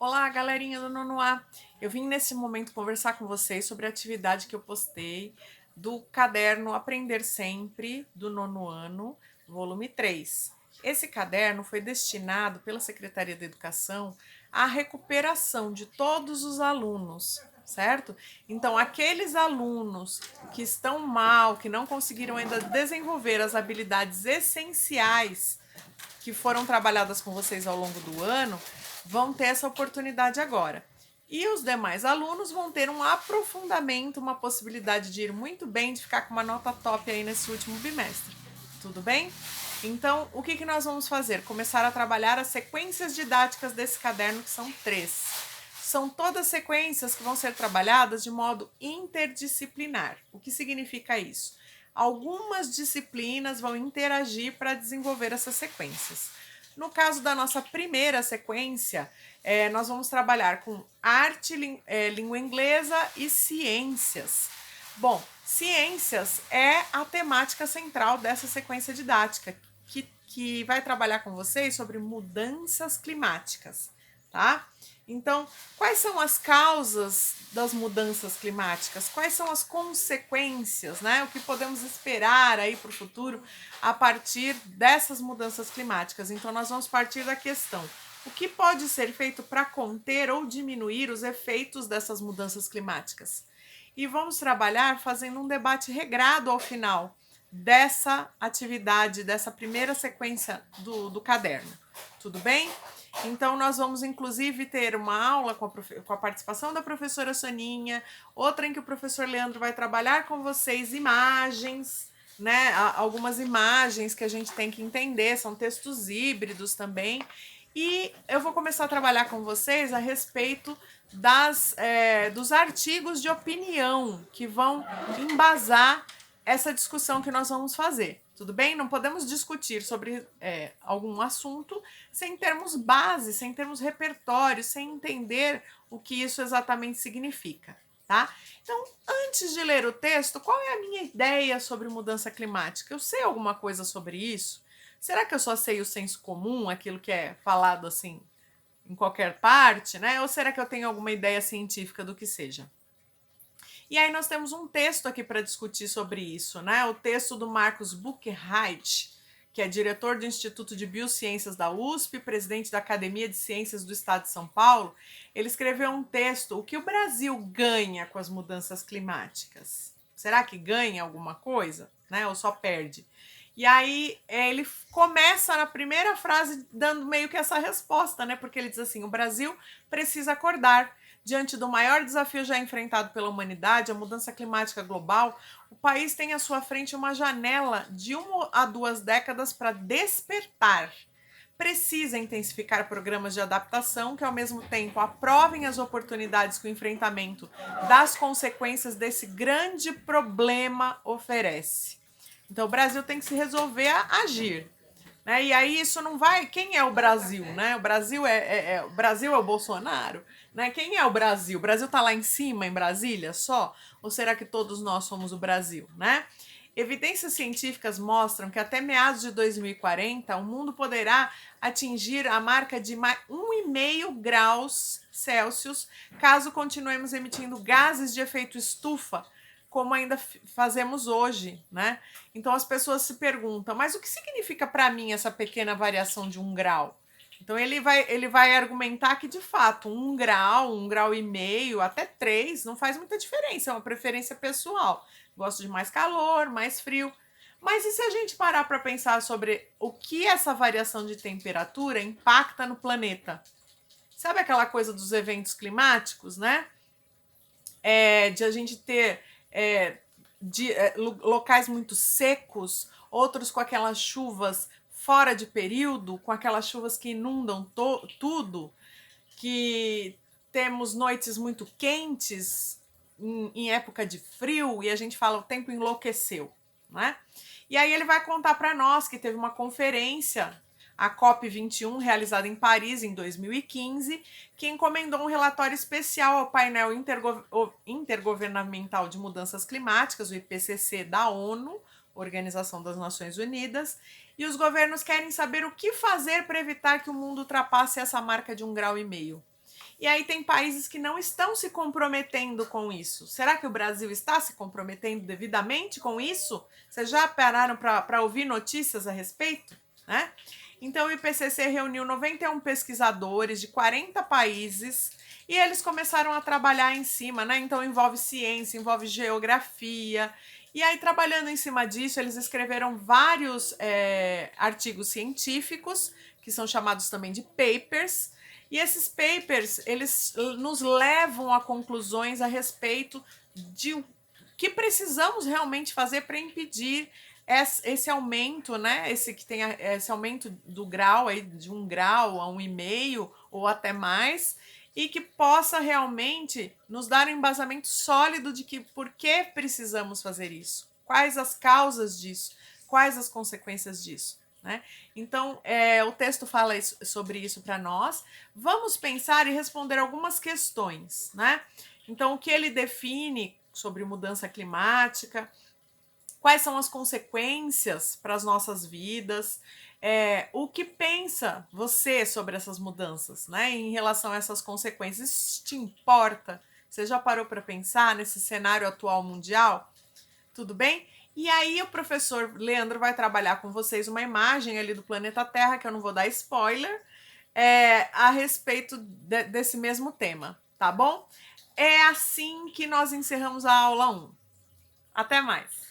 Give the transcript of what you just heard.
Olá, galerinha do Nono A. Eu vim nesse momento conversar com vocês sobre a atividade que eu postei do caderno Aprender Sempre do nono ano, volume 3. Esse caderno foi destinado pela Secretaria da Educação à recuperação de todos os alunos, certo? Então, aqueles alunos que estão mal, que não conseguiram ainda desenvolver as habilidades essenciais que foram trabalhadas com vocês ao longo do ano, vão ter essa oportunidade agora. E os demais alunos vão ter um aprofundamento, uma possibilidade de ir muito bem, de ficar com uma nota top aí nesse último bimestre. Tudo bem? Então, o que nós vamos fazer? Começar a trabalhar as sequências didáticas desse caderno, que são 3. São todas sequências que vão ser trabalhadas de modo interdisciplinar. O que significa isso? Algumas disciplinas vão interagir para desenvolver essas sequências. No caso da nossa primeira sequência, nós vamos trabalhar com arte, língua inglesa e ciências. Bom, ciências é a temática central dessa sequência didática, que vai trabalhar com vocês sobre mudanças climáticas, tá? Então, quais são as causas das mudanças climáticas? Quais são as consequências, né? O que podemos esperar aí para o futuro a partir dessas mudanças climáticas? Então, nós vamos partir da questão: o que pode ser feito para conter ou diminuir os efeitos dessas mudanças climáticas? E vamos trabalhar fazendo um debate regrado ao final dessa atividade, dessa primeira sequência do caderno. Tudo bem? Então, nós vamos, inclusive, ter uma aula com a participação da professora Soninha, outra em que o professor Leandro vai trabalhar com vocês imagens, né? Algumas imagens que a gente tem que entender, são textos híbridos também. E eu vou começar a trabalhar com vocês a respeito dos artigos de opinião que vão embasar essa discussão que nós vamos fazer. Tudo bem? Não podemos discutir sobre algum assunto sem termos base, sem termos repertório, sem entender o que isso exatamente significa, tá? Então, antes de ler o texto, qual é a minha ideia sobre mudança climática? Eu sei alguma coisa sobre isso? Será que eu só sei o senso comum, aquilo que é falado assim em qualquer parte, né? Ou será que eu tenho alguma ideia científica do que seja? E aí nós temos um texto aqui para discutir sobre isso, né? O texto do Marcos Buchenheit, que é diretor do Instituto de Biociências da USP, presidente da Academia de Ciências do Estado de São Paulo. Ele escreveu um texto: o que o Brasil ganha com as mudanças climáticas? Será que ganha alguma coisa, né? Ou só perde? E aí ele começa na primeira frase dando meio que essa resposta, né? Porque ele diz assim: o Brasil precisa acordar. Diante do maior desafio já enfrentado pela humanidade, a mudança climática global, o país tem à sua frente uma janela de 1 a 2 décadas para despertar. Precisa intensificar programas de adaptação que, ao mesmo tempo, aprovem as oportunidades que o enfrentamento das consequências desse grande problema oferece. Então, o Brasil tem que se resolver a agir. Né? E aí isso não vai. Quem é o Brasil? Né? O Brasil o Brasil é o Bolsonaro? Né? Quem é o Brasil? O Brasil está lá em cima, em Brasília, só? Ou será que todos nós somos o Brasil? Né? Evidências científicas mostram que até meados de 2040 o mundo poderá atingir a marca de 1,5 graus Celsius caso continuemos emitindo gases de efeito estufa como ainda fazemos hoje, né? Então as pessoas se perguntam, mas o que significa para mim essa pequena variação de 1 grau? Então ele vai argumentar que de fato 1 grau, 1,5 grau, até 3 não faz muita diferença, é uma preferência pessoal. Gosto de mais calor, mais frio. Mas e se a gente parar para pensar sobre o que essa variação de temperatura impacta no planeta? Sabe aquela coisa dos eventos climáticos, né? De a gente ter locais muito secos, outros com aquelas chuvas fora de período, com aquelas chuvas que inundam tudo, que temos noites muito quentes em época de frio e a gente fala o tempo enlouqueceu, né? E aí ele vai contar para nós que teve uma conferência, a COP21, realizada em Paris em 2015, que encomendou um relatório especial ao painel intergovernamental de mudanças climáticas, o IPCC da ONU, Organização das Nações Unidas, e os governos querem saber o que fazer para evitar que o mundo ultrapasse essa marca de 1,5 grau. E aí tem países que não estão se comprometendo com isso. Será que o Brasil está se comprometendo devidamente com isso? Vocês já pararam para ouvir notícias a respeito? Né? Então o IPCC reuniu 91 pesquisadores de 40 países e eles começaram a trabalhar em cima, né? Então envolve ciência, envolve geografia. E aí, trabalhando em cima disso, eles escreveram vários artigos científicos, que são chamados também de papers. E esses papers, eles nos levam a conclusões a respeito de o que precisamos realmente fazer para impedir esse aumento, né? Esse aumento do grau aí de 1 grau a 1,5 ou até mais, e que possa realmente nos dar um embasamento sólido de que por que precisamos fazer isso, quais as causas disso, quais as consequências disso. Né? Então, o texto fala sobre isso para nós. Vamos pensar e responder algumas questões. Né? Então, o que ele define sobre mudança climática, quais são as consequências para as nossas vidas, o que pensa você sobre essas mudanças, né, em relação a essas consequências? Isso te importa? Você já parou para pensar nesse cenário atual mundial? Tudo bem? E aí o professor Leandro vai trabalhar com vocês uma imagem ali do planeta Terra, que eu não vou dar spoiler, a respeito desse mesmo tema, tá bom? É assim que nós encerramos a aula 1. Até mais!